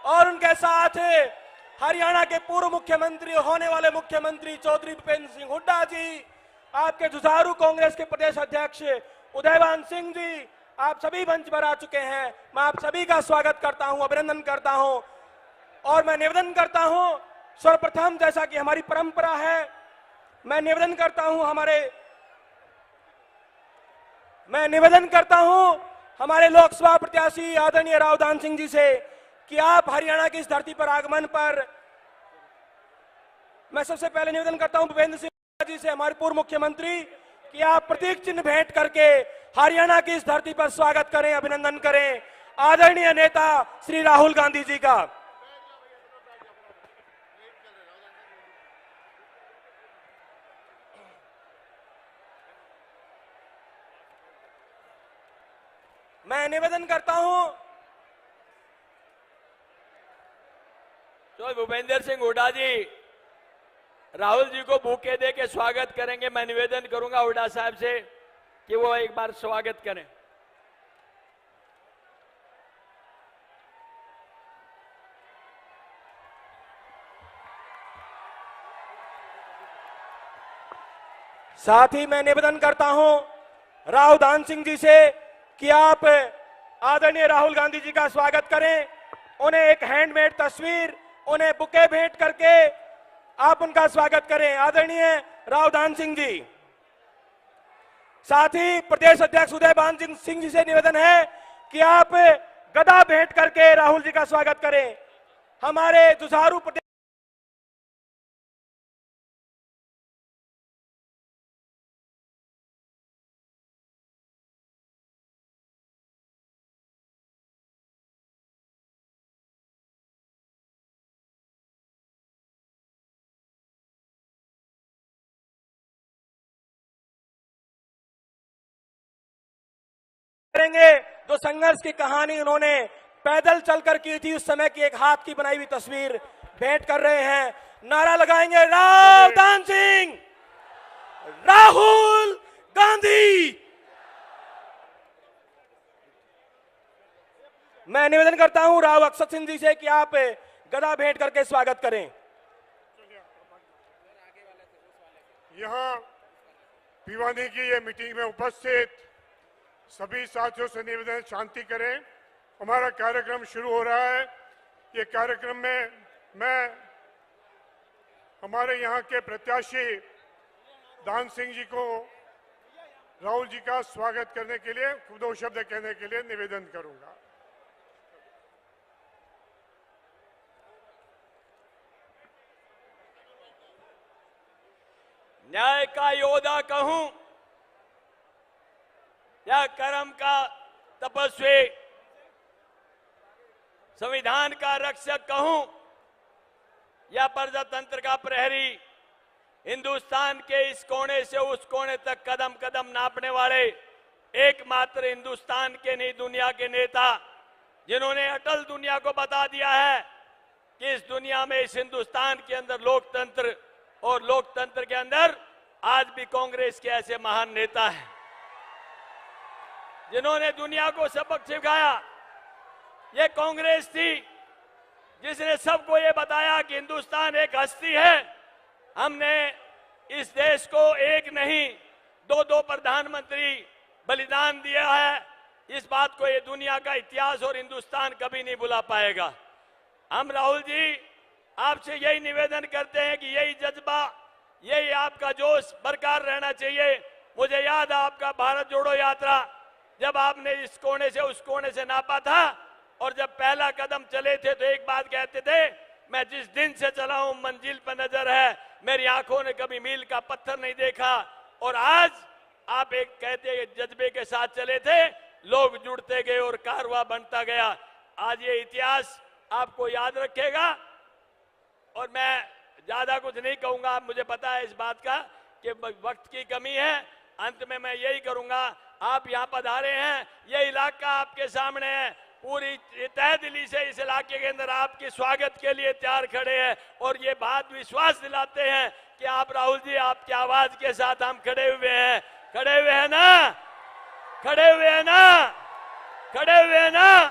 और उनके साथ हरियाणा के पूर्व मुख्यमंत्री, होने वाले मुख्यमंत्री चौधरी भूपेंद्र सिंह हुड्डा जी, आपके जुझारू कांग्रेस के प्रदेश अध्यक्ष उदयभान सिंह जी, आप सभी मंच पर आ चुके हैं। मैं आप सभी का स्वागत करता हूं, अभिनंदन करता हूं और मैं निवेदन करता हूं, सर्वप्रथम जैसा कि हमारी परंपरा है, मैं निवेदन करता हूं हमारे लोकसभा प्रत्याशी आदरणीय रावदान सिंह जी से कि आप हरियाणा की इस धरती पर आगमन पर, मैं सबसे पहले निवेदन करता हूं भूपेंद्र सिंह जी से, हमारे पूर्व मुख्यमंत्री, कि आप प्रतीक चिन्ह भेंट करके हरियाणा की इस धरती पर स्वागत करें, अभिनंदन करें आदरणीय नेता श्री राहुल गांधी जी का। मैं निवेदन करता हूं तो भूपेंद्र सिंह हुड्डा जी राहुल जी को बुके दे के स्वागत करेंगे। मैं निवेदन करूंगा हुड्डा साहब से कि वो एक बार स्वागत करें। साथ ही मैं निवेदन करता हूं रावदान सिंह जी से कि आप आदरणीय राहुल गांधी जी का स्वागत करें, उन्हें एक हैंडमेड तस्वीर, उन्हें बुके भेंट करके आप उनका स्वागत करें, आदरणीय रावदान सिंह जी। साथ ही प्रदेश अध्यक्ष उदयभान सिंह जी से निवेदन है कि आप गदा भेंट करके राहुल जी का स्वागत करें। हमारे जुझारू प्रदेश करेंगे, जो संघर्ष की कहानी उन्होंने पैदल चलकर की थी, उस समय की एक हाथ की बनाई हुई तस्वीर भेंट कर रहे हैं। नारा लगाएंगे रावदान सिंह, राहुल गांधी। मैं निवेदन करता हूं राव अक्षत सिंह जी से कि आप गदा भेंट करके स्वागत करें। यहां भिवानी की ये मीटिंग में उपस्थित सभी साथियों से निवेदन, शांति करें। हमारा कार्यक्रम शुरू हो रहा है। ये कार्यक्रम में मैं हमारे यहाँ के प्रत्याशी दान सिंह जी को राहुल जी का स्वागत करने के लिए, दो शब्द कहने के लिए निवेदन करूंगा। न्याय का योद्धा कहूं या कर्म का तपस्वी, संविधान का रक्षक कहूं या प्रजातंत्र का प्रहरी, हिंदुस्तान के इस कोने से उस कोने तक कदम कदम नापने वाले एकमात्र हिंदुस्तान के नहीं दुनिया के नेता, जिन्होंने अटल दुनिया को बता दिया है कि इस दुनिया में, इस हिंदुस्तान के अंदर लोकतंत्र, और लोकतंत्र के अंदर आज भी कांग्रेस के ऐसे महान नेता हैं जिन्होंने दुनिया को सबक सिखाया। ये कांग्रेस थी जिसने सबको ये बताया कि हिंदुस्तान एक हस्ती है। हमने इस देश को एक नहीं, दो प्रधानमंत्री बलिदान दिया है। इस बात को ये दुनिया का इतिहास और हिंदुस्तान कभी नहीं भुला पाएगा। हम राहुल जी आपसे यही निवेदन करते हैं कि यही जज्बा, यही आपका जोश बरकरार रहना चाहिए। मुझे याद है आपका भारत जोड़ो यात्रा, जब आपने इस कोने से उस कोने से नापा था और जब पहला कदम चले थे तो एक बात कहते थे, मैं जिस दिन से चला हूं मंजिल पर नजर है, मेरी आंखों ने कभी मील का पत्थर नहीं देखा। और आज आप एक कहते जज्बे के साथ चले थे, लोग जुड़ते गए और कारवां बनता गया। आज ये इतिहास आपको याद रखेगा। और मैं ज्यादा कुछ नहीं कहूंगा, मुझे पता है इस बात का कि वक्त की कमी है। अंत में मैं यही करूंगा, आप यहाँ पधारे हैं, ये इलाका आपके सामने है, पूरी तहे दिली से इस इलाके के अंदर आपके स्वागत के लिए तैयार खड़े हैं। और ये बात विश्वास दिलाते हैं कि आप राहुल जी, आपकी आवाज के साथ हम खड़े हुए हैं। खड़े हुए हैं ना? खड़े हुए हैं ना? खड़े हुए हैं ना?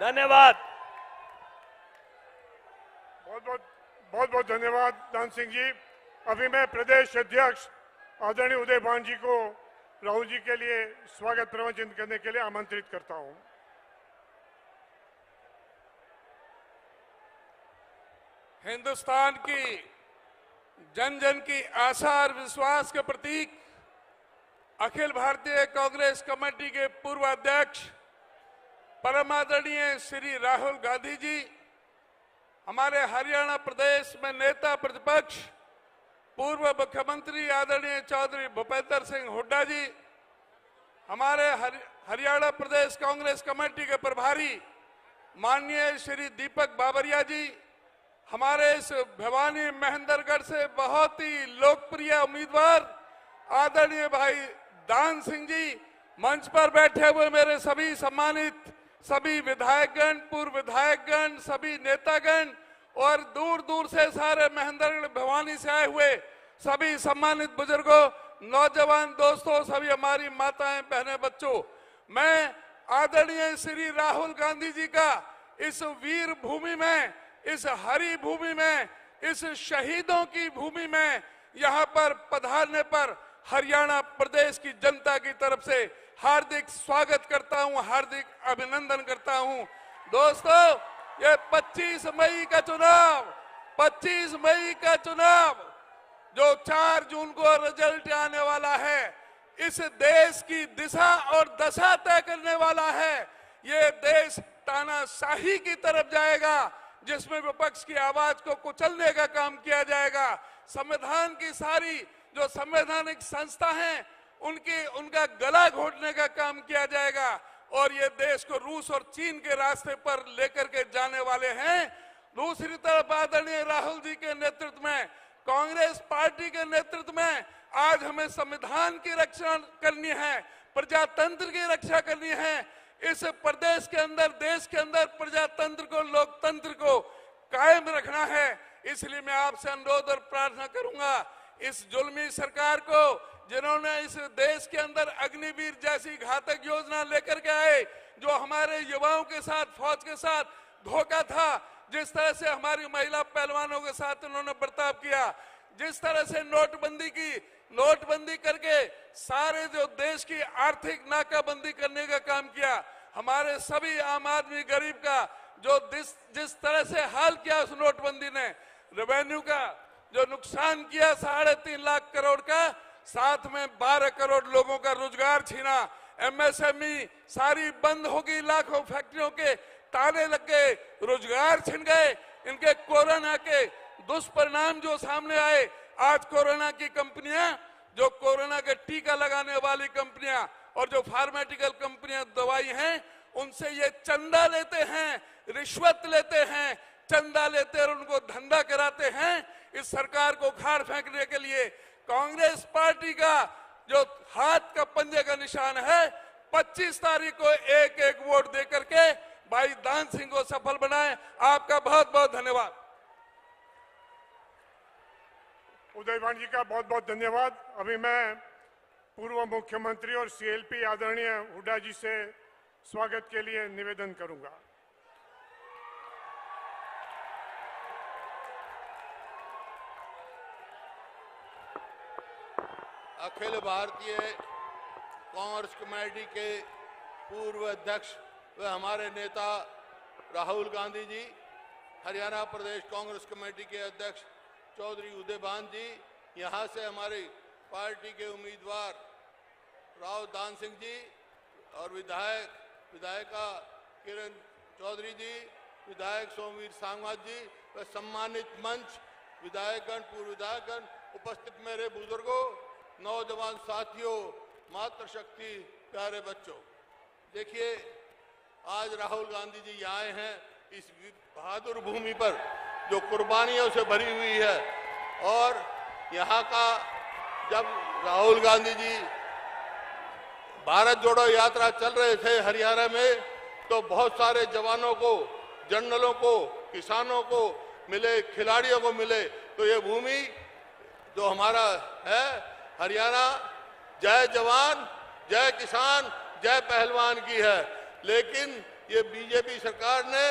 धन्यवाद। बहुत बहुत धन्यवाद दान सिंह जी। अभी मैं प्रदेश अध्यक्ष आदरणीय उदय भान जी को राहुल जी के लिए स्वागत प्रवचन करने के लिए आमंत्रित करता हूं। हिंदुस्तान की जन जन की आशा और विश्वास के प्रतीक अखिल भारतीय कांग्रेस कमेटी के पूर्व अध्यक्ष परम आदरणीय श्री राहुल गांधी जी, हमारे हरियाणा प्रदेश में नेता प्रतिपक्ष पूर्व मुख्यमंत्री आदरणीय चौधरी भूपेंद्र सिंह हुड्डा जी, हमारे हरियाणा प्रदेश कांग्रेस कमेटी के प्रभारी माननीय श्री दीपक बाबरिया जी, हमारे इस भिवानी महेंद्रगढ़ से बहुत ही लोकप्रिय उम्मीदवार आदरणीय भाई दान सिंह जी, मंच पर बैठे हुए मेरे सभी सम्मानित सभी विधायकगण, पूर्व विधायकगण, सभी नेतागण और दूर दूर से सारे महेंद्रगढ़ भिवानी से आए हुए सभी सम्मानित बुजुर्गों, नौजवान दोस्तों, सभी हमारी माताएं, बहनें, बच्चों, मैं आदरणीय श्री राहुल गांधी जी का इस वीर भूमि में, इस हरी भूमि में, इस शहीदों की भूमि में यहाँ पर पधारने पर हरियाणा प्रदेश की जनता की तरफ से हार्दिक स्वागत करता हूं, हार्दिक अभिनंदन करता हूं। दोस्तों, ये 25 मई का चुनाव जो 4 जून को रिजल्ट आने वाला है, इस देश की दिशा और दशा तय करने वाला है। ये देश तानाशाही की तरफ जाएगा, जिसमें विपक्ष की आवाज को कुचलने का काम किया जाएगा। संविधान की सारी जो संवैधानिक संस्था हैं, उनका गला घोटने का काम किया जाएगा और ये देश को रूस और चीन के रास्ते पर लेकर के जाने वाले हैं। दूसरी तरफ आदरणीय राहुल जी के नेतृत्व में, कांग्रेस पार्टी के नेतृत्व में आज हमें संविधान की रक्षा करनी है, प्रजातंत्र की रक्षा करनी है। इस प्रदेश के अंदर, देश के अंदर प्रजातंत्र को, लोकतंत्र को कायम रखना है। इसलिए मैं आपसे अनुरोध और प्रार्थना करूंगा, इस जुल्मी सरकार को, जिन्होंने इस देश के अंदर अग्निवीर जैसी घातक योजना लेकर के आए, जो हमारे युवाओं के साथ, फौज के साथ धोखा था, जिस तरह से हमारी महिला पहलवानों के साथ उन्होंने बर्ताव किया, जिस तरह से नोटबंदी करके सारे जो देश की आर्थिक नाकाबंदी करने का काम किया, हमारे सभी आम आदमी गरीब का जो जिस तरह से हाल किया उस नोटबंदी ने, रेवेन्यू का जो नुकसान किया 3.5 लाख करोड़ का, साथ में 12 करोड़ लोगों का रोजगार छीना, एमएसएमई सारी बंद होगी, लाखों फैक्ट्रियों के ताले लग गए, रोजगार छिन गए। इनके कोरोना के दुष्परिणाम जो सामने आए, आज कोरोना की कंपनियां, जो कोरोना के टीका लगाने वाली कंपनियां और जो फार्मास्यूटिकल कंपनियां दवाई हैं, उनसे ये चंदा लेते हैं, रिश्वत लेते हैं, चंदा लेते और उनको धंधा कराते हैं इस सरकार को खाड़ फेंकने के लिए। कांग्रेस पार्टी का जो हाथ का पंजे का निशान है, 25 तारीख को एक एक वोट देकर के भाई दान सिंह को सफल बनाएं। आपका बहुत बहुत धन्यवाद। उदय भान जी का बहुत बहुत धन्यवाद। अभी मैं पूर्व मुख्यमंत्री और सीएलपी आदरणीय हुड्डा जी से स्वागत के लिए निवेदन करूंगा। अखिल भारतीय कांग्रेस कमेटी के पूर्व अध्यक्ष व हमारे नेता राहुल गांधी जी, हरियाणा प्रदेश कांग्रेस कमेटी के अध्यक्ष चौधरी उदय भान जी, यहाँ से हमारी पार्टी के उम्मीदवार राव दान सिंह जी और विधायिका किरण चौधरी जी, विधायक सोमवीर सांगवान जी व सम्मानित मंच विधायकगण, पूर्व विधायकगण, उपस्थित मेरे बुजुर्गों, नौजवान साथियों, मातृशक्ति, प्यारे बच्चों, देखिए आज राहुल गांधी जी यहाँ आए हैं इस बहादुर भूमि पर जो कुर्बानियों से भरी हुई है। और यहाँ का जब राहुल गांधी जी भारत जोड़ो यात्रा चल रहे थे हरियाणा में, तो बहुत सारे जवानों को, जनरलों को, किसानों को मिले, खिलाड़ियों को मिले। तो ये भूमि जो हमारा है हरियाणा, जय जवान, जय किसान, जय पहलवान की है। लेकिन ये बीजेपी सरकार ने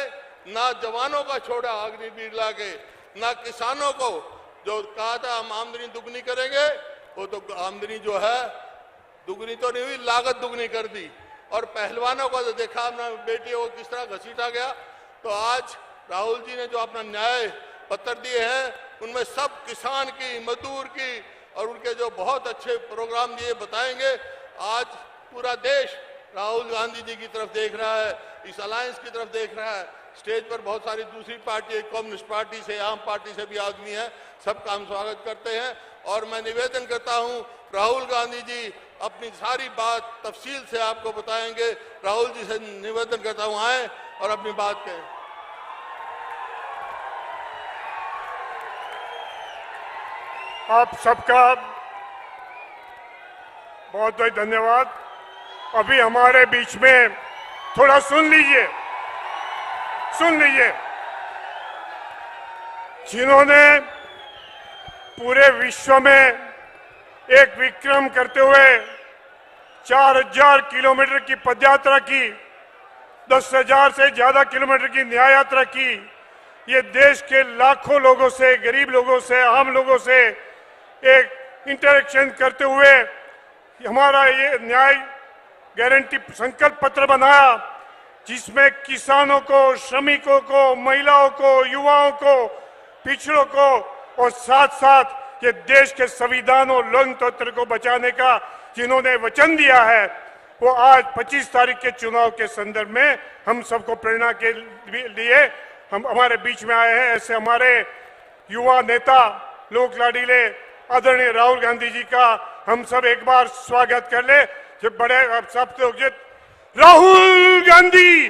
ना जवानों का छोड़ा अग्निवीर लाके, ना किसानों को। जो कहा था हम आमदनी दुगनी करेंगे, वो तो आमदनी जो है दुगनी तो नहीं हुई, लागत दुगनी कर दी। और पहलवानों को तो देखा हमने, बेटियों को किस तरह घसीटा गया। तो आज राहुल जी ने जो अपना न्याय पत्र दिए हैं, उनमें सब किसान की, मजदूर की और उनके जो बहुत अच्छे प्रोग्राम दिए बताएंगे। आज पूरा देश राहुल गांधी जी की तरफ देख रहा है, इस अलायंस की तरफ देख रहा है। स्टेज पर बहुत सारी दूसरी पार्टी, कम्युनिस्ट पार्टी से, आम पार्टी से भी आदमी हैं, सबका हम स्वागत करते हैं। और मैं निवेदन करता हूं, राहुल गांधी जी अपनी सारी बात तफसील से आपको बताएंगे। राहुल जी से निवेदन करता हूं, आए और अपनी बात कहें। आप सबका बहुत बहुत धन्यवाद। अभी हमारे बीच में थोड़ा सुन लीजिए, जिन्होंने पूरे विश्व में एक विक्रम करते हुए 4000 किलोमीटर की पदयात्रा की, 10,000 से ज्यादा किलोमीटर की न्याय यात्रा की, ये देश के लाखों लोगों से, गरीब लोगों से, आम लोगों से एक इंटरेक्शन करते हुए हमारा ये न्याय गारंटी संकल्प पत्र बनाया, जिसमें किसानों को, श्रमिकों को, महिलाओं को, युवाओं को, पिछड़ों को और साथ साथ ये देश के संविधान और लोकतंत्र को बचाने का जिन्होंने वचन दिया है, वो आज 25 तारीख के चुनाव के संदर्भ में हम सबको प्रेरणा के लिए हम हमारे बीच में आए हैं। ऐसे हमारे युवा नेता, लोक लाडीले आदरणीय राहुल गांधी जी का हम सब एक बार स्वागत कर ले। जो बड़े सब लोग, राहुल गांधी,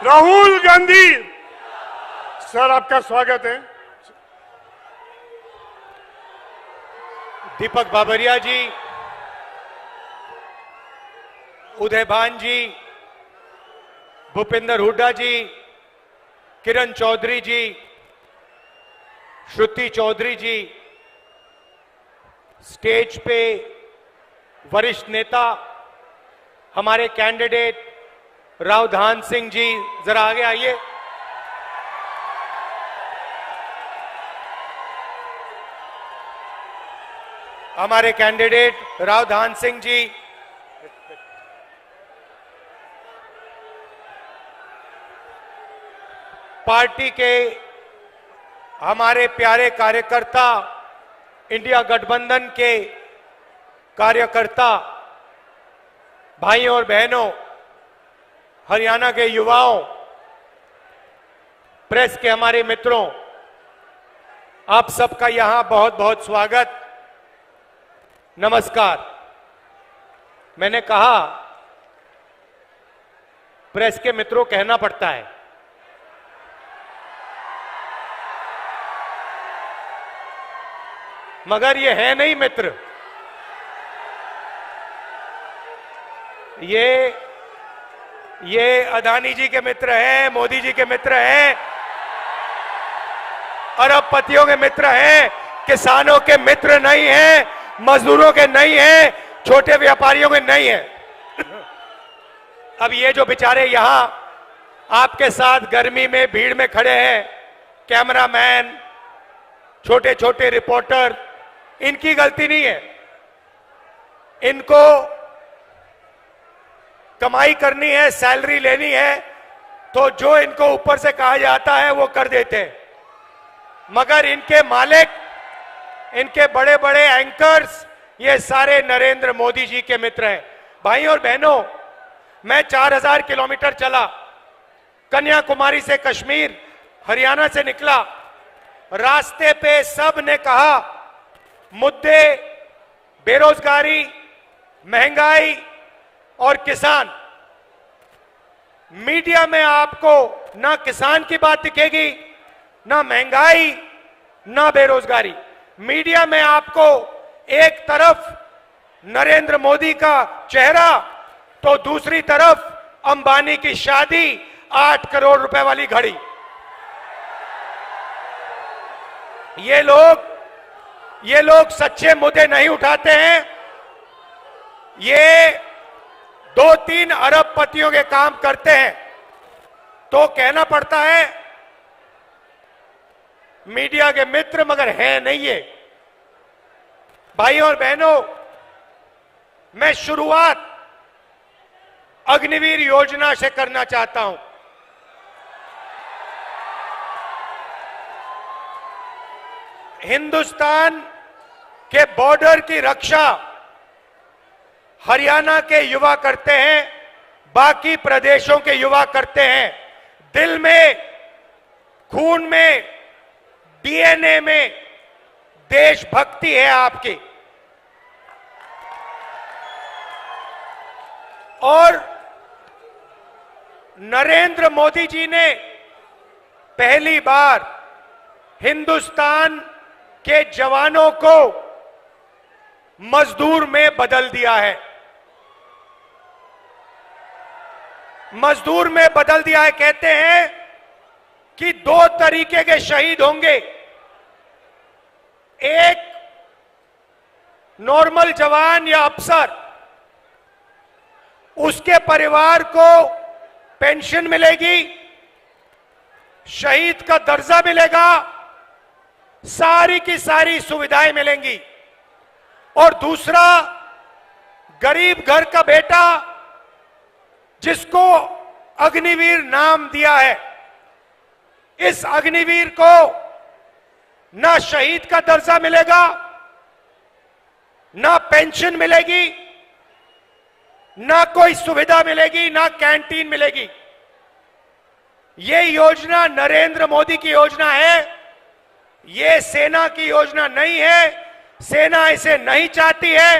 राहुल गांधी सर, आपका स्वागत है। दीपक बाबरिया जी, उदयभान जी, भूपेंद्र हुड्डा जी, किरण चौधरी जी, श्रुति चौधरी जी, स्टेज पे वरिष्ठ नेता हमारे कैंडिडेट रावधान सिंह जी, जरा आगे आइए। हमारे कैंडिडेट रावधान सिंह जी, पार्टी के हमारे प्यारे कार्यकर्ता, इंडिया गठबंधन के कार्यकर्ता, भाइयों और बहनों, हरियाणा के युवाओं, प्रेस के हमारे मित्रों, आप सबका यहां बहुत बहुत स्वागत, नमस्कार। मैंने कहा प्रेस के मित्रों कहना पड़ता है, मगर ये है नहीं मित्र, ये अदानी जी के मित्र हैं, मोदी जी के मित्र हैं, अरबपतियों के मित्र हैं, किसानों के मित्र नहीं हैं, मजदूरों के नहीं हैं, छोटे व्यापारियों के नहीं हैं। अब ये जो बेचारे यहां आपके साथ गर्मी में भीड़ में खड़े हैं, कैमरामैन, छोटे छोटे रिपोर्टर, इनकी गलती नहीं है। इनको कमाई करनी है, सैलरी लेनी है, तो जो इनको ऊपर से कहा जाता है वो कर देते हैं। मगर इनके मालिक, इनके बड़े बड़े एंकर्स, ये सारे नरेंद्र मोदी जी के मित्र हैं। भाई और बहनों, मैं 4000 किलोमीटर चला, कन्याकुमारी से कश्मीर, हरियाणा से निकला। रास्ते पे सब ने कहा मुद्दे बेरोजगारी, महंगाई और किसान। मीडिया में आपको ना किसान की बात दिखेगी, ना महंगाई, ना बेरोजगारी। मीडिया में आपको एक तरफ नरेंद्र मोदी का चेहरा, तो दूसरी तरफ अंबानी की शादी, 8 करोड़ रुपए वाली घड़ी। ये लोग सच्चे मुद्दे नहीं उठाते हैं, ये 2-3 अरबपतियों के काम करते हैं। तो कहना पड़ता है मीडिया के मित्र मगर हैं नहीं ये। भाइयों और बहनों, मैं शुरुआत अग्निवीर योजना से करना चाहता हूं। हिंदुस्तान के बॉर्डर की रक्षा हरियाणा के युवा करते हैं, बाकी प्रदेशों के युवा करते हैं। दिल में, खून में, डीएनए में देशभक्ति है आपकी। और नरेंद्र मोदी जी ने पहली बार हिंदुस्तान के जवानों को मजदूर में बदल दिया है। मजदूर में बदल दिया है। कहते हैं कि दो तरीके के शहीद होंगे, एक नॉर्मल जवान या अफसर, उसके परिवार को पेंशन मिलेगी, शहीद का दर्जा मिलेगा, सारी की सारी सुविधाएं मिलेंगी। और दूसरा गरीब घर का बेटा जिसको अग्निवीर नाम दिया है, इस अग्निवीर को ना शहीद का दर्जा मिलेगा, ना पेंशन मिलेगी, ना कोई सुविधा मिलेगी, ना कैंटीन मिलेगी। ये योजना नरेंद्र मोदी की योजना है, ये सेना की योजना नहीं है। सेना इसे नहीं चाहती है,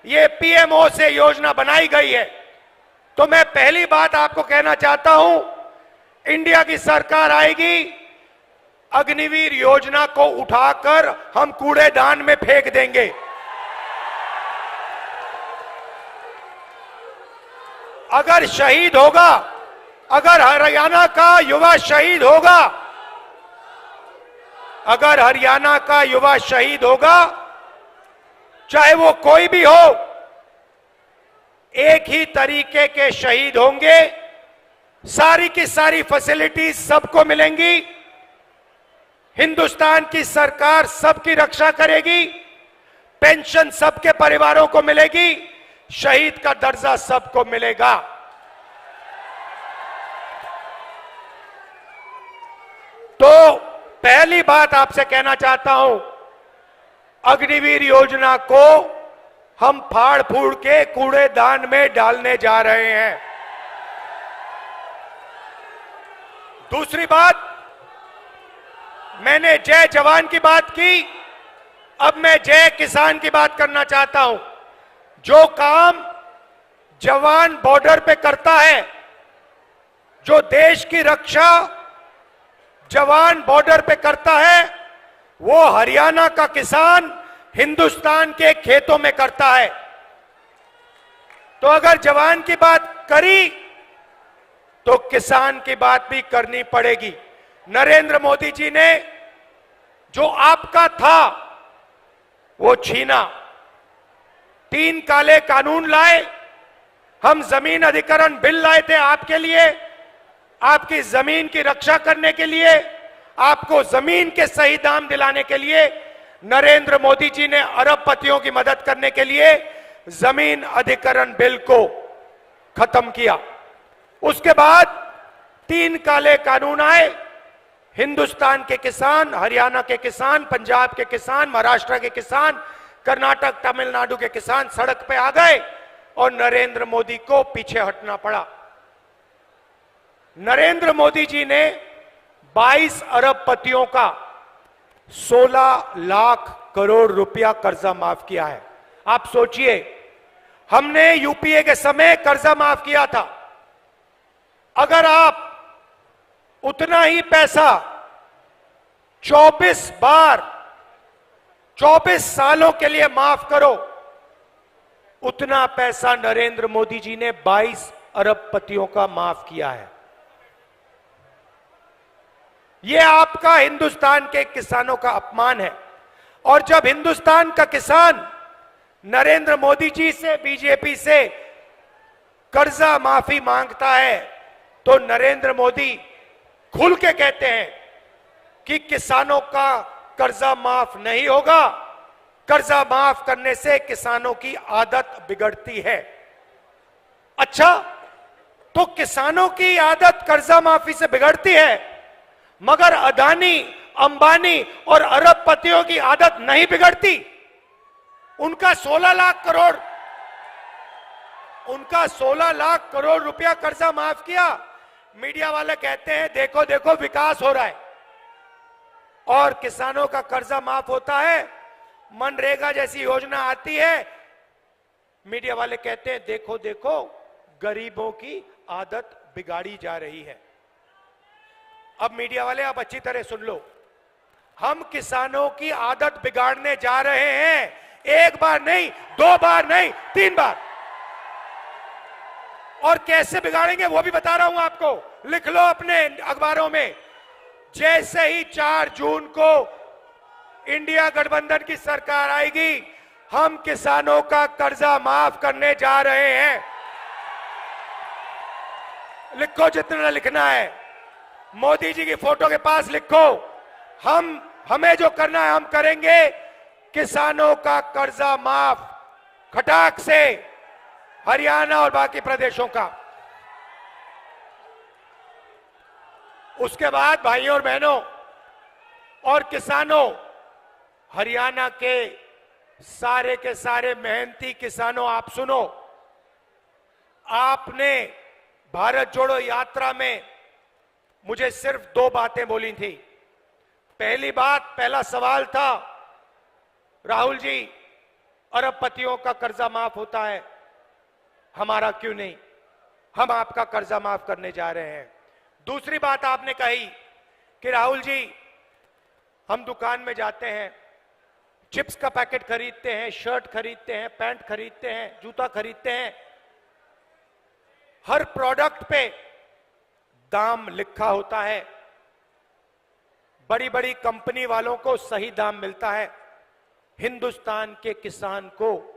ये पीएमओ से योजना बनाई गई है। तो मैं पहली बात आपको कहना चाहता हूं, इंडिया की सरकार आएगी, अग्निवीर योजना को उठाकर हम कूड़ेदान में फेंक देंगे। अगर शहीद होगा, अगर हरियाणा का युवा शहीद होगा, अगर हरियाणा का युवा शहीद होगा, चाहे वो कोई भी हो, एक ही तरीके के शहीद होंगे। सारी की सारी फैसिलिटीज सबको मिलेंगी। हिंदुस्तान की सरकार सबकी रक्षा करेगी, पेंशन सबके परिवारों को मिलेगी, शहीद का दर्जा सबको मिलेगा। तो पहली बात आपसे कहना चाहता हूं, अग्निवीर योजना को हम फाड़ फूड़ के कूड़ेदान में डालने जा रहे हैं। दूसरी बात, मैंने जय जवान की बात की, अब मैं जय किसान की बात करना चाहता हूं। जो काम जवान बॉर्डर पे करता है, जो देश की रक्षा जवान बॉर्डर पे करता है, वो हरियाणा का किसान हिंदुस्तान के खेतों में करता है। तो अगर जवान की बात करी तो किसान की बात भी करनी पड़ेगी। नरेंद्र मोदी जी ने जो आपका था वो छीना, 3 काले कानून लाए। हम जमीन अधिग्रहण बिल लाए थे आपके लिए, आपकी जमीन की रक्षा करने के लिए, आपको जमीन के सही दाम दिलाने के लिए। नरेंद्र मोदी जी ने अरबपतियों की मदद करने के लिए जमीन अधिग्रहण बिल को खत्म किया। उसके बाद 3 काले कानून आए। हिंदुस्तान के किसान, हरियाणा के किसान, पंजाब के किसान, महाराष्ट्र के किसान, कर्नाटक, तमिलनाडु के किसान सड़क पे आ गए और नरेंद्र मोदी को पीछे हटना पड़ा। नरेंद्र मोदी जी ने 22 अरबपतियों का 16 लाख करोड़ रुपया कर्जा माफ किया है। आप सोचिए, हमने यूपीए के समय कर्जा माफ किया था। अगर आप उतना ही पैसा 24 बार 24 सालों के लिए माफ करो, उतना पैसा नरेंद्र मोदी जी ने 22 अरबपतियों का माफ किया है। यह आपका हिंदुस्तान के किसानों का अपमान है। और जब हिंदुस्तान का किसान नरेंद्र मोदी जी से, बीजेपी से कर्जा माफी मांगता है तो नरेंद्र मोदी खुल के कहते हैं कि किसानों का कर्जा माफ नहीं होगा, कर्जा माफ करने से किसानों की आदत बिगड़ती है। अच्छा, तो किसानों की आदत कर्जा माफी से बिगड़ती है, मगर अदानी, अंबानी और अरबपतियों की आदत नहीं बिगड़ती। उनका 16 लाख करोड़ रुपया कर्जा माफ किया। मीडिया वाले कहते हैं देखो देखो विकास हो रहा है, और किसानों का कर्जा माफ होता है। मनरेगा जैसी योजना आती है, मीडिया वाले कहते हैं देखो देखो गरीबों की आदत बिगाड़ी जा रही है। अब मीडिया वाले आप अच्छी तरह सुन लो, हम किसानों की आदत बिगाड़ने जा रहे हैं। एक बार नहीं, 2 बार नहीं, 3 बार। और कैसे बिगाड़ेंगे वो भी बता रहा हूं आपको, लिख लो अपने अखबारों में। जैसे ही 4 जून को इंडिया गठबंधन की सरकार आएगी, हम किसानों का कर्जा माफ करने जा रहे हैं। लिखो जितना लिखना है, मोदी जी की फोटो के पास लिखो। हमें जो करना है हम करेंगे। किसानों का कर्जा माफ खटाक से, हरियाणा और बाकी प्रदेशों का। उसके बाद भाइयों और बहनों और किसानों, हरियाणा के सारे मेहनती किसानों, आप सुनो। आपने भारत जोड़ो यात्रा में मुझे सिर्फ 2 बातें बोली थी। पहला सवाल था, राहुल जी अरबपतियों का कर्जा माफ होता है, हमारा क्यों नहीं? हम आपका कर्जा माफ करने जा रहे हैं। दूसरी बात आपने कही कि राहुल जी हम दुकान में जाते हैं, चिप्स का पैकेट खरीदते हैं, शर्ट खरीदते हैं, पैंट खरीदते हैं, जूता खरीदते हैं, हर प्रोडक्ट पे दाम लिखा होता है। बड़ी बड़ी कंपनी वालों को सही दाम मिलता है, हिंदुस्तान के किसान को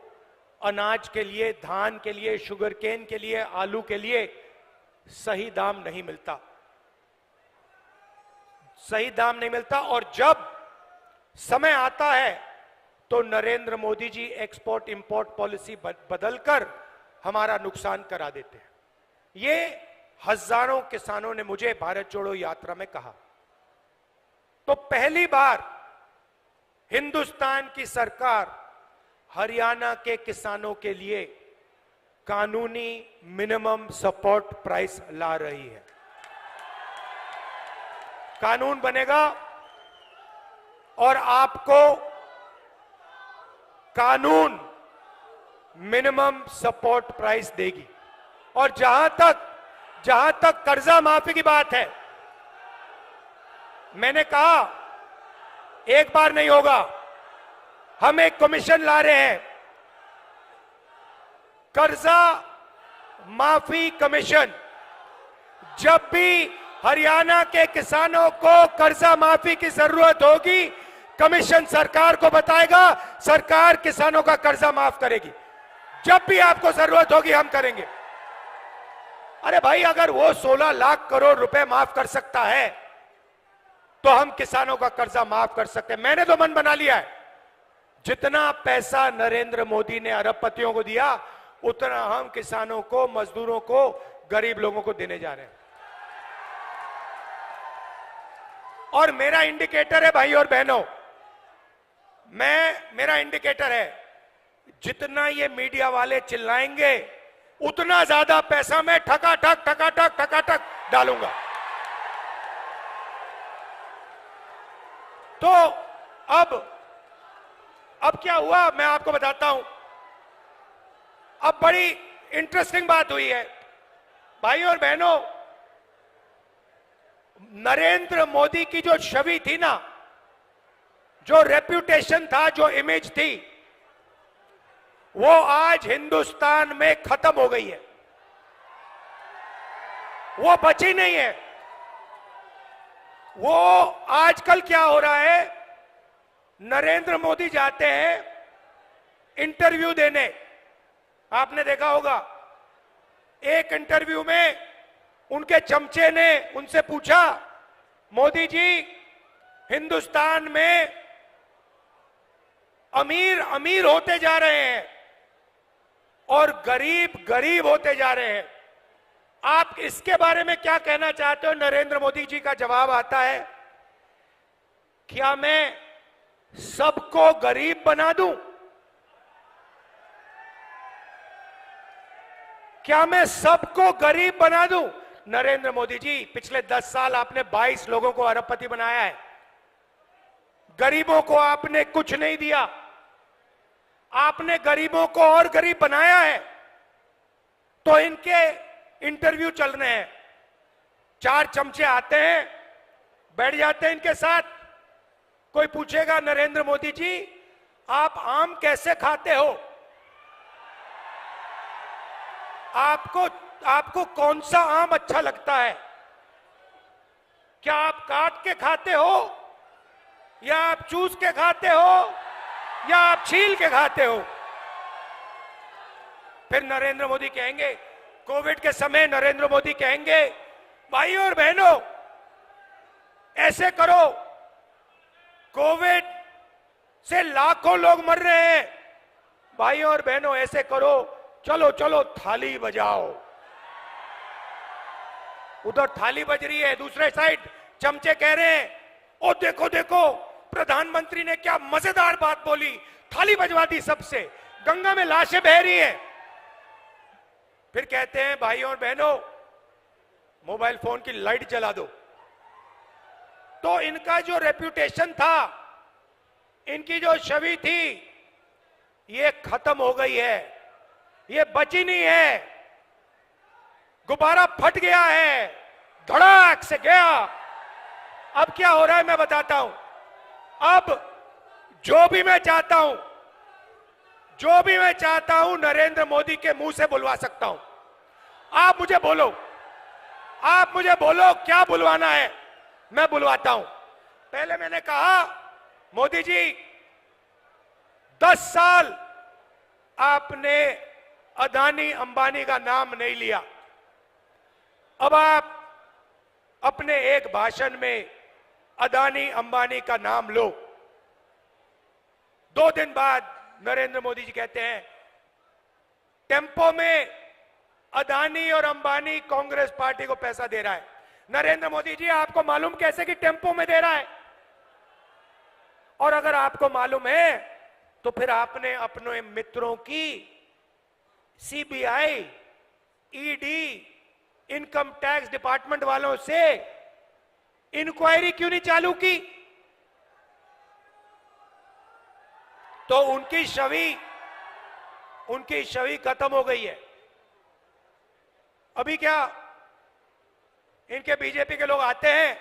अनाज के लिए, धान के लिए, शुगर केन के लिए, आलू के लिए सही दाम नहीं मिलता, सही दाम नहीं मिलता। और जब समय आता है तो Narendra Modi ji export import policy बदलकर हमारा नुकसान करा देते हैं। ये हजारों किसानों ने मुझे भारत जोड़ो यात्रा में कहा। तो पहली बार हिंदुस्तान की सरकार हरियाणा के किसानों के लिए कानूनी मिनिमम सपोर्ट प्राइस ला रही है। कानून बनेगा और आपको कानून मिनिमम सपोर्ट प्राइस देगी। और जहां तक कर्जा माफी की बात है, मैंने कहा एक बार नहीं होगा, हम एक कमीशन ला रहे हैं, कर्जा माफी कमीशन। जब भी हरियाणा के किसानों को कर्जा माफी की जरूरत होगी, कमीशन सरकार को बताएगा, सरकार किसानों का कर्जा माफ करेगी। जब भी आपको जरूरत होगी हम करेंगे। अरे भाई, अगर वो 16 लाख करोड़ रुपए माफ कर सकता है तो हम किसानों का कर्जा माफ कर सकते हैं। मैंने तो मन बना लिया है, जितना पैसा नरेंद्र मोदी ने अरबपतियों को दिया उतना हम किसानों को, मजदूरों को, गरीब लोगों को देने जा रहे हैं। और मेरा इंडिकेटर है भाई और बहनों, मेरा इंडिकेटर है, जितना ये मीडिया वाले चिल्लाएंगे उतना ज्यादा पैसा मैं ठकाठक डालूंगा। तो अब क्या हुआ मैं आपको बताता हूं। अब बड़ी इंटरेस्टिंग बात हुई है भाई और बहनों। नरेंद्र मोदी की जो छवि थी ना, जो रेप्यूटेशन था, जो इमेज थी, वो आज हिंदुस्तान में खत्म हो गई है, वो बची नहीं है। वो आजकल क्या हो रहा है, नरेंद्र मोदी जाते हैं इंटरव्यू देने, आपने देखा होगा, एक इंटरव्यू में उनके चमचे ने उनसे पूछा, मोदी जी हिंदुस्तान में अमीर अमीर होते जा रहे हैं और गरीब गरीब होते जा रहे हैं। आप इसके बारे में क्या कहना चाहते हो? नरेंद्र मोदी जी का जवाब आता है, क्या मैं सबको गरीब बना दूं? क्या मैं सबको गरीब बना दूं? नरेंद्र मोदी जी, पिछले 10 साल आपने 22 लोगों को अरबपति बनाया है। गरीबों को आपने कुछ नहीं दिया। आपने गरीबों को और गरीब बनाया है। तो इनके इंटरव्यू चल रहे हैं, 4 चमचे आते हैं, बैठ जाते हैं इनके साथ। कोई पूछेगा, नरेंद्र मोदी जी आप आम कैसे खाते हो? आपको कौन सा आम अच्छा लगता है? क्या आप काट के खाते हो, या आप चूस के खाते हो, या आप छील के खाते हो? फिर नरेंद्र मोदी कहेंगे, कोविड के समय नरेंद्र मोदी कहेंगे, भाइयों और बहनों ऐसे करो, कोविड से लाखों लोग मर रहे हैं, भाइयों और बहनों ऐसे करो, चलो चलो थाली बजाओ। उधर थाली बज रही है, दूसरे साइड चमचे कह रहे हैं, ओ देखो देखो प्रधानमंत्री ने क्या मजेदार बात बोली, थाली बजवा दी सबसे, गंगा में लाशें बह रही हैं। फिर कहते हैं, भाइयों और बहनों मोबाइल फोन की लाइट जला दो। तो इनका जो रेप्यूटेशन था, इनकी जो छवि थी, ये खत्म हो गई है, ये बची नहीं है। गुब्बारा फट गया है, धड़ाक से गया। अब क्या हो रहा है मैं बताता हूं। अब जो भी मैं चाहता हूं नरेंद्र मोदी के मुंह से बुलवा सकता हूं। आप मुझे बोलो क्या बुलवाना है, मैं बुलवाता हूं। पहले मैंने कहा, मोदी जी 10 साल आपने अदानी अंबानी का नाम नहीं लिया, अब आप अपने एक भाषण में अदानी अंबानी का नाम लो। 2 दिन बाद नरेंद्र मोदी जी कहते हैं, टेम्पो में अदानी और अंबानी कांग्रेस पार्टी को पैसा दे रहा है। नरेंद्र मोदी जी आपको मालूम कैसे कि टेम्पो में दे रहा है? और अगर आपको मालूम है तो फिर आपने अपने मित्रों की CBI, ED, income tax department वालों से इंक्वायरी क्यों नहीं चालू की? तो उनकी छवि खत्म हो गई है। अभी क्या, इनके बीजेपी के लोग आते हैं,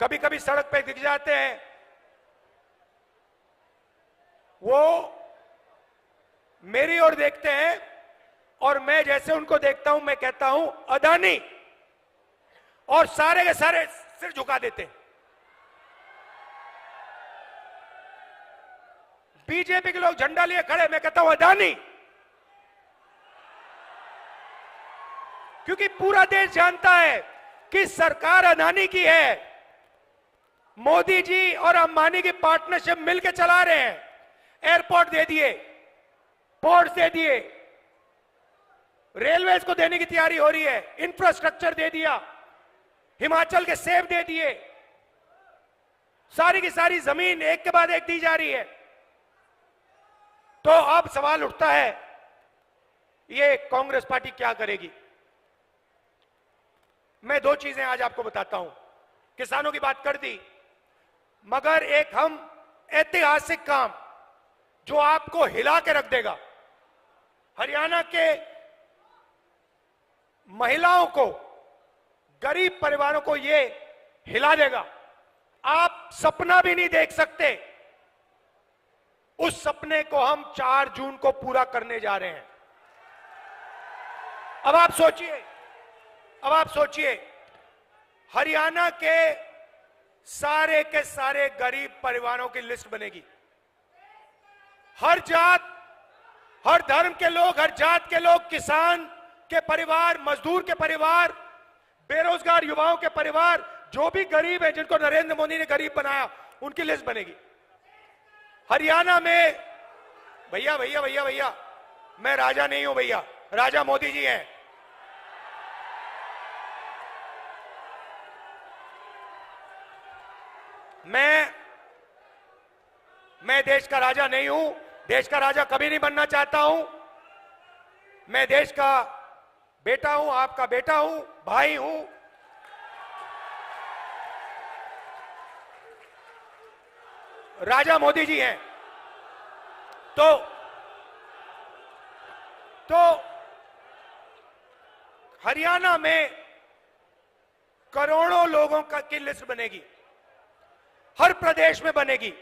कभी कभी सड़क पे दिख जाते हैं, वो मेरी ओर देखते हैं और मैं जैसे उनको देखता हूं मैं कहता हूं अदानी, और सारे के सारे सिर झुका देते हैं। बीजेपी के लोग झंडा लिए खड़े, मैं कहता हूं अदानी, क्योंकि पूरा देश जानता है कि सरकार अदानी की है। मोदी जी और अंबानी की पार्टनरशिप मिलकर चला रहे हैं। एयरपोर्ट दे दिए, पोर्ट्स दे दिए, रेलवेज को देने की तैयारी हो रही है, इंफ्रास्ट्रक्चर दे दिया, हिमाचल के सेब दे दिए, सारी की सारी जमीन एक के बाद एक दी जा रही है। तो अब सवाल उठता है, ये कांग्रेस पार्टी क्या करेगी? मैं 2 चीजें आज आपको बताता हूं। किसानों की बात कर दी, मगर एक हम ऐतिहासिक काम जो आपको हिला के रख देगा, हरियाणा के महिलाओं को, गरीब परिवारों को ये हिला देगा। आप सपना भी नहीं देख सकते, उस सपने को हम 4 जून को पूरा करने जा रहे हैं। अब आप सोचिए, हरियाणा के सारे गरीब परिवारों की लिस्ट बनेगी। हर जात, हर धर्म के लोग, हर जात के लोग, किसान के परिवार, मजदूर के परिवार, बेरोजगार युवाओं के परिवार, जो भी गरीब है, जिनको नरेंद्र मोदी ने गरीब बनाया, उनकी लिस्ट बनेगी। हरियाणा में भैया भैया भैया भैया, मैं राजा नहीं हूं भैया, राजा मोदी जी हैं। मैं देश का राजा नहीं हूं, देश का राजा कभी नहीं बनना चाहता हूं। मैं देश का बेटा हूं, आपका बेटा हूं, भाई हूं। राजा मोदी जी हैं। तो हरियाणा में करोड़ों लोगों की लिस्ट बनेगी, हर प्रदेश में बनेगी।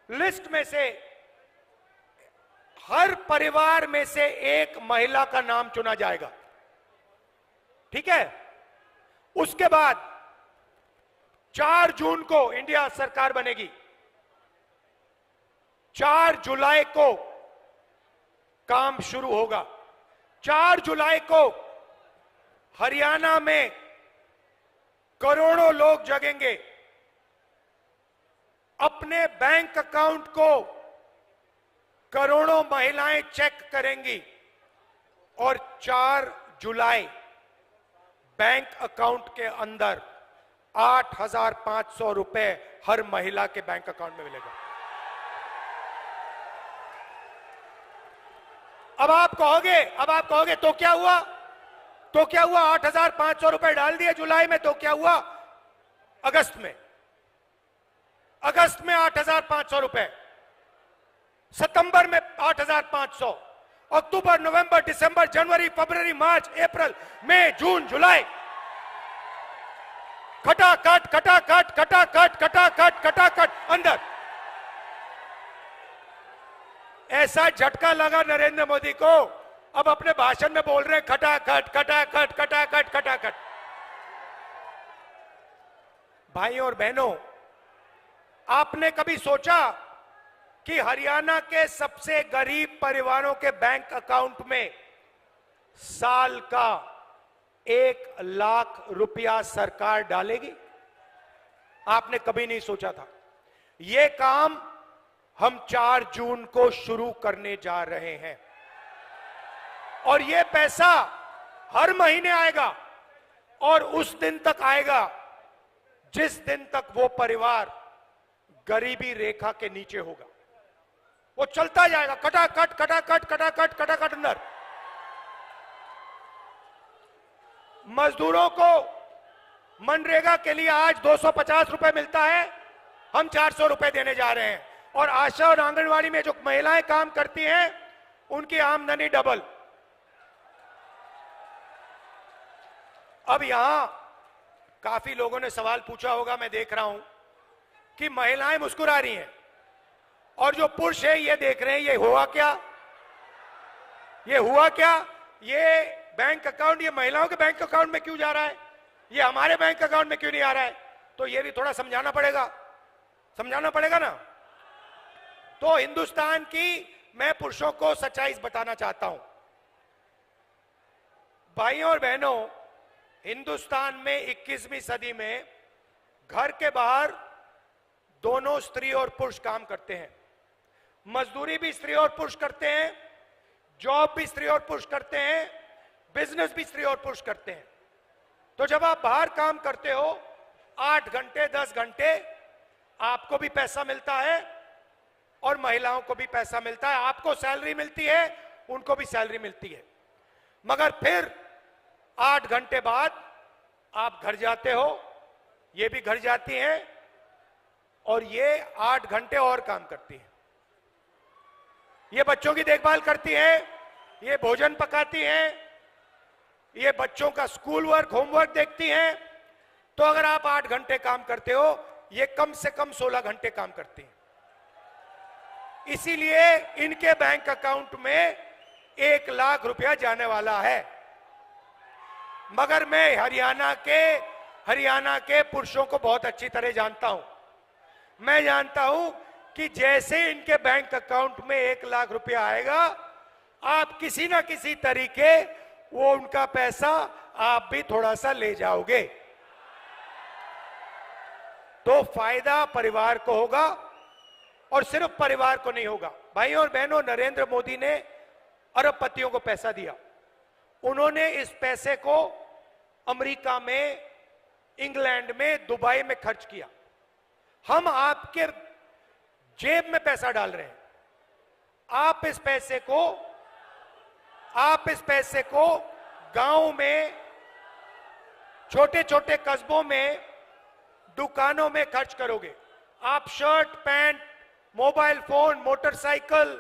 लिस्ट में से हर परिवार में से एक महिला का नाम चुना जाएगा, ठीक है। उसके बाद 4 जून को इंडिया सरकार बनेगी। 4 जुलाई को काम शुरू होगा। 4 जुलाई को हरियाणा में करोड़ों लोग जगेंगे, अपने बैंक अकाउंट को करोड़ों महिलाएं चेक करेंगी और 4 जुलाई बैंक अकाउंट के अंदर 8,500 रुपए हर महिला के बैंक अकाउंट में मिलेगा। अब आप कहोगे तो क्या हुआ? 8,500 रुपए डाल दिए जुलाई में, तो क्या हुआ? अगस्त में 8,500 रुपए, सितंबर में 8,500, अक्टूबर, नवंबर, दिसंबर, जनवरी, फरवरी, मार्च, अप्रैल, मई, जून, जुलाई, खटाखट अंदर। ऐसा झटका लगा नरेंद्र मोदी को, अब अपने भाषण में बोल रहे हैं खटाखट। भाइयों और बहनों, आपने कभी सोचा कि हरियाणा के सबसे गरीब परिवारों के बैंक अकाउंट में साल का 1 लाख रुपया सरकार डालेगी? आपने कभी नहीं सोचा था। यह काम हम 4 जून को शुरू करने जा रहे हैं और यह पैसा हर महीने आएगा और उस दिन तक आएगा जिस दिन तक वो परिवार गरीबी रेखा के नीचे होगा। वो चलता जाएगा, खटाखट अंदर। मजदूरों को मनरेगा के लिए आज 250 रुपए मिलता है, हम 400 रुपए देने जा रहे हैं। और आशा और आंगनवाड़ी में जो महिलाएं काम करती हैं, उनकी आमदनी डबल। अब यहां काफी लोगों ने सवाल पूछा होगा, मैं देख रहा हूं कि महिलाएं मुस्कुरा रही हैं और जो पुरुष है ये देख रहे हैं, ये हुआ क्या? ये बैंक अकाउंट, ये महिलाओं के बैंक अकाउंट में क्यों जा रहा है, ये हमारे बैंक अकाउंट में क्यों नहीं आ रहा है? तो ये भी थोड़ा समझाना पड़ेगा ना। तो हिंदुस्तान की मैं पुरुषों को सच्चाई बताना चाहता हूं। भाइयों और बहनों, हिंदुस्तान में 21वीं सदी में घर के बाहर दोनों स्त्री और पुरुष काम करते हैं। मजदूरी भी स्त्री और पुरुष करते हैं, जॉब भी स्त्री और पुरुष करते हैं, बिजनेस भी स्त्री और पुरुष करते हैं। तो जब आप बाहर काम करते हो 8 घंटे 10 घंटे, आपको भी पैसा मिलता है और महिलाओं को भी पैसा मिलता है। आपको सैलरी मिलती है, उनको भी सैलरी मिलती है। मगर फिर 8 घंटे बाद आप घर जाते हो, ये भी घर जाती हैं और ये 8 घंटे और काम करती हैं। ये बच्चों की देखभाल करती हैं, ये भोजन पकाती हैं, ये बच्चों का स्कूल वर्क, होमवर्क देखती हैं। तो अगर आप 8 घंटे काम करते हो, ये कम से कम 16 घंटे काम करती हैं। इसीलिए इनके बैंक अकाउंट में 1 लाख रुपया जाने वाला है। मगर मैं हरियाणा के पुरुषों को बहुत अच्छी तरह जानता हूं। मैं जानता हूं कि जैसे इनके बैंक अकाउंट में 1 लाख रुपया आएगा, आप किसी ना किसी तरीके वो उनका पैसा आप भी थोड़ा सा ले जाओगे। तो फायदा परिवार को होगा और सिर्फ परिवार को नहीं होगा। भाइयों और बहनों, नरेंद्र मोदी ने अरबपतियों को पैसा दिया। उन्होंने इस पैसे को अमेरिका में, इंग्लैंड में, दुबई में खर्च किया। हम आपके जेब में पैसा डाल रहे हैं। आप इस पैसे को गांव में, छोटे छोटे कस्बों में, दुकानों में खर्च करोगे। आप shirt, pant, mobile phone, motorcycle,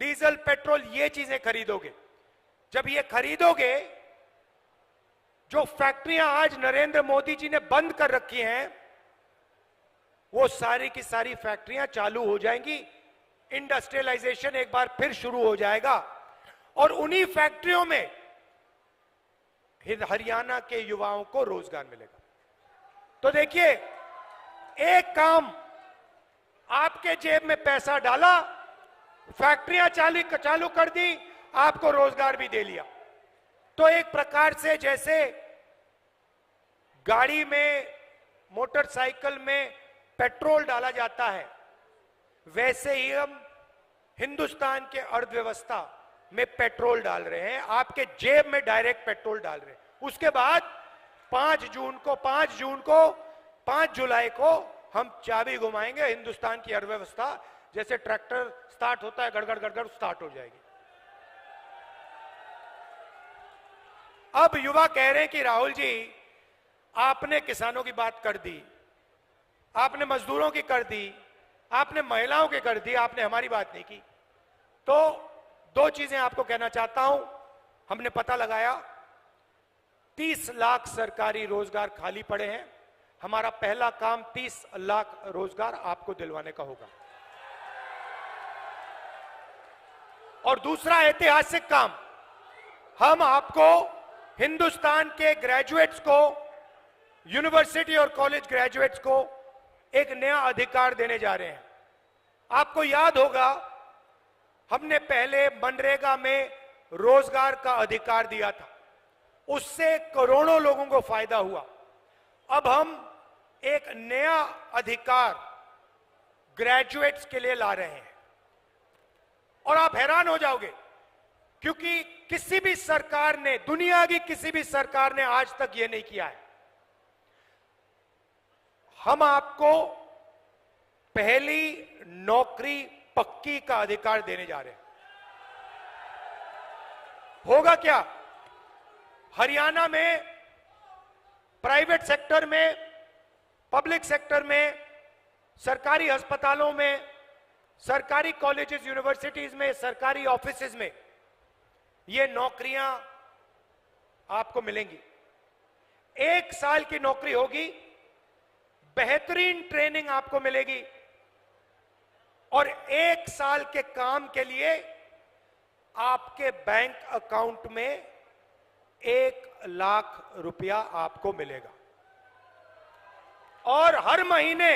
diesel, petrol, ये चीजें खरीदोगे। जब ये खरीदोगे, जो फैक्ट्रियां आज नरेंद्र मोदी जी ने बंद कर रखी हैं, वो सारी की सारी फैक्ट्रियां चालू हो जाएंगी। इंडस्ट्रियलाइजेशन एक बार फिर शुरू हो जाएगा और उन्हीं फैक्ट्रियों में हरियाणा के युवाओं को रोजगार मिलेगा। तो देखिए, एक काम, आपके जेब में पैसा डाला, फैक्ट्रियां चालू कर दी, आपको रोजगार भी दे लिया। तो एक प्रकार से जैसे गाड़ी में, मोटरसाइकिल में पेट्रोल डाला जाता है, वैसे ही हम हिंदुस्तान के अर्थव्यवस्था में पेट्रोल डाल रहे हैं। आपके जेब में डायरेक्ट पेट्रोल डाल रहे हैं। उसके बाद 5 जुलाई को हम चाबी घुमाएंगे, हिंदुस्तान की अर्थव्यवस्था जैसे ट्रैक्टर स्टार्ट होता है, गड़गड़ गड़गड़ स्टार्ट हो जाएगी। अब युवा कह रहे हैं कि राहुल जी, आपने किसानों की बात कर दी, आपने मजदूरों की कर दी, आपने महिलाओं की कर दी, आपने हमारी बात नहीं की। तो 2 चीजें आपको कहना चाहता हूं। हमने पता लगाया 30 लाख सरकारी रोजगार खाली पड़े हैं। हमारा पहला काम 30 लाख रोजगार आपको दिलवाने का होगा। और दूसरा ऐतिहासिक काम, हम आपको हिंदुस्तान के ग्रेजुएट्स को, यूनिवर्सिटी और कॉलेज ग्रेजुएट्स को एक नया अधिकार देने जा रहे हैं। आपको याद होगा, हमने पहले मनरेगा में रोजगार का अधिकार दिया था, उससे करोड़ों लोगों को फायदा हुआ। अब हम एक नया अधिकार ग्रेजुएट्स के लिए ला रहे हैं और आप हैरान हो जाओगे, क्योंकि किसी भी सरकार ने, दुनिया की किसी भी सरकार ने आज तक यह नहीं किया है। हम आपको पहली नौकरी पक्की का अधिकार देने जा रहे हैं। होगा क्या? हरियाणा में प्राइवेट सेक्टर में, पब्लिक सेक्टर में, सरकारी अस्पतालों में, सरकारी कॉलेजेस, यूनिवर्सिटीज में, सरकारी ऑफिसेज में ये नौकरियां आपको मिलेंगी। 1 साल की नौकरी होगी, बेहतरीन ट्रेनिंग आपको मिलेगी और 1 साल के काम के लिए आपके बैंक अकाउंट में 1 लाख रुपया आपको मिलेगा। और हर महीने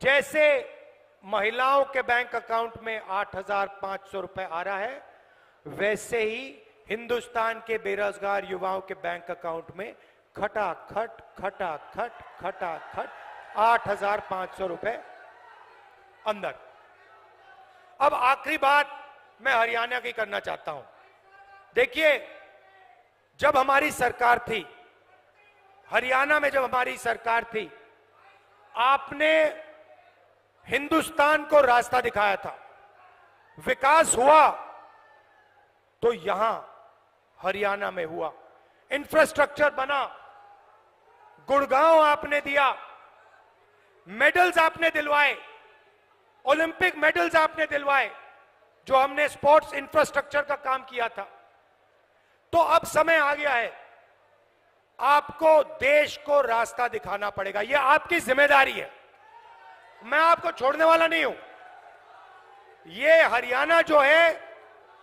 जैसे महिलाओं के बैंक अकाउंट में 8,500 रुपए आ रहा है, वैसे ही हिंदुस्तान के बेरोजगार युवाओं के बैंक अकाउंट में खटाखट 8,500 रुपए अंदर। अब आखिरी बात मैं हरियाणा की करना चाहता हूं। देखिए, जब हमारी सरकार थी, हरियाणा में जब हमारी सरकार थी, आपने हिंदुस्तान को रास्ता दिखाया था। विकास हुआ तो यहां हरियाणा में हुआ, इंफ्रास्ट्रक्चर बना, गुड़गांव आपने दिया, मेडल्स आपने दिलवाए, ओलंपिक मेडल्स आपने दिलवाए, जो हमने स्पोर्ट्स इंफ्रास्ट्रक्चर का काम किया था। तो अब समय आ गया है, आपको देश को रास्ता दिखाना पड़ेगा। यह आपकी जिम्मेदारी है, मैं आपको छोड़ने वाला नहीं हूं। यह हरियाणा जो है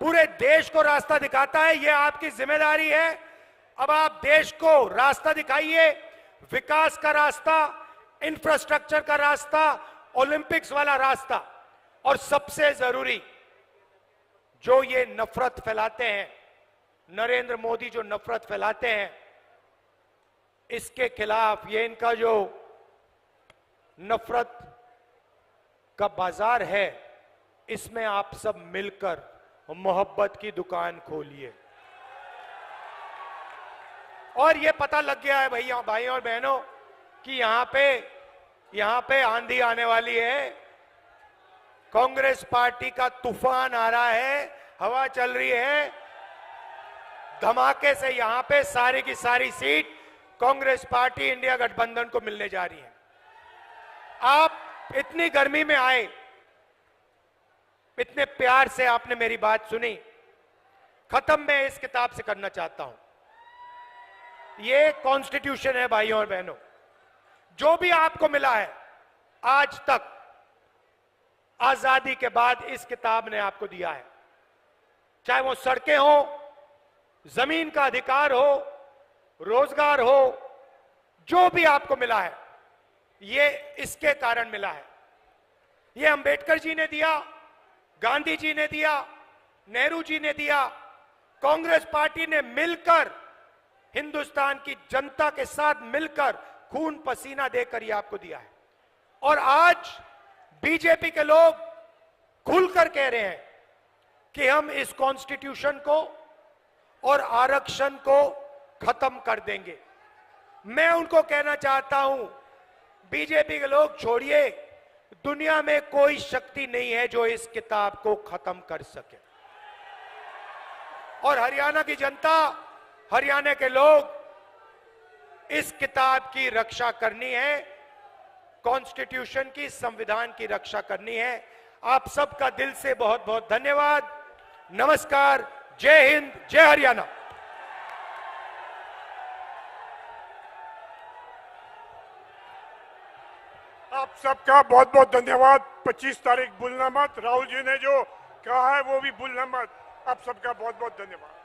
पूरे देश को रास्ता दिखाता है, यह आपकी जिम्मेदारी है। अब आप देश को रास्ता दिखाइए, विकास का रास्ता, इंफ्रास्ट्रक्चर का रास्ता, ओलंपिक्स वाला रास्ता। और सबसे जरूरी, जो ये नफरत फैलाते हैं, नरेंद्र मोदी जो नफरत फैलाते हैं, इसके खिलाफ, ये इनका जो नफरत का बाजार है, इसमें आप सब मिलकर मोहब्बत की दुकान खोलिए। और ये पता लग गया है भैया, भाई और बहनों, कि यहां पे आंधी आने वाली है। कांग्रेस पार्टी का तूफान आ रहा है, हवा चल रही है, धमाके से यहां पे सारी की सारी सीट कांग्रेस पार्टी इंडिया गठबंधन को मिलने जा रही है। आप इतनी गर्मी में आए, इतने प्यार से आपने मेरी बात सुनी। खत्म मैं इस किताब से करना चाहता हूं। ये कॉन्स्टिट्यूशन है भाइयों और बहनों, जो भी आपको मिला है आज तक, आजादी के बाद इस किताब ने आपको दिया है। चाहे वो सड़कें हो, जमीन का अधिकार हो, रोजगार हो, जो भी आपको मिला है ये इसके कारण मिला है। ये अंबेडकर जी ने दिया, गांधी जी ने दिया, नेहरू जी ने दिया, कांग्रेस पार्टी ने मिलकर, हिंदुस्तान की जनता के साथ मिलकर खून पसीना देकर ये आपको दिया है। और आज बीजेपी के लोग खुलकर कह रहे हैं कि हम इस कॉन्स्टिट्यूशन को और आरक्षण को खत्म कर देंगे। मैं उनको कहना चाहता हूं, बीजेपी के लोग छोड़िए, दुनिया में कोई शक्ति नहीं है जो इस किताब को खत्म कर सके। और हरियाणा की जनता, हरियाणा के लोग, इस किताब की रक्षा करनी है, कॉन्स्टिट्यूशन की, संविधान की रक्षा करनी है। आप सबका दिल से बहुत बहुत धन्यवाद। नमस्कार, जय हिंद, जय हरियाणा। आप सबका बहुत बहुत धन्यवाद। 25 तारीख भूलना मत। राहुल जी ने जो कहा है वो भी भूलना मत। आप सबका बहुत बहुत धन्यवाद।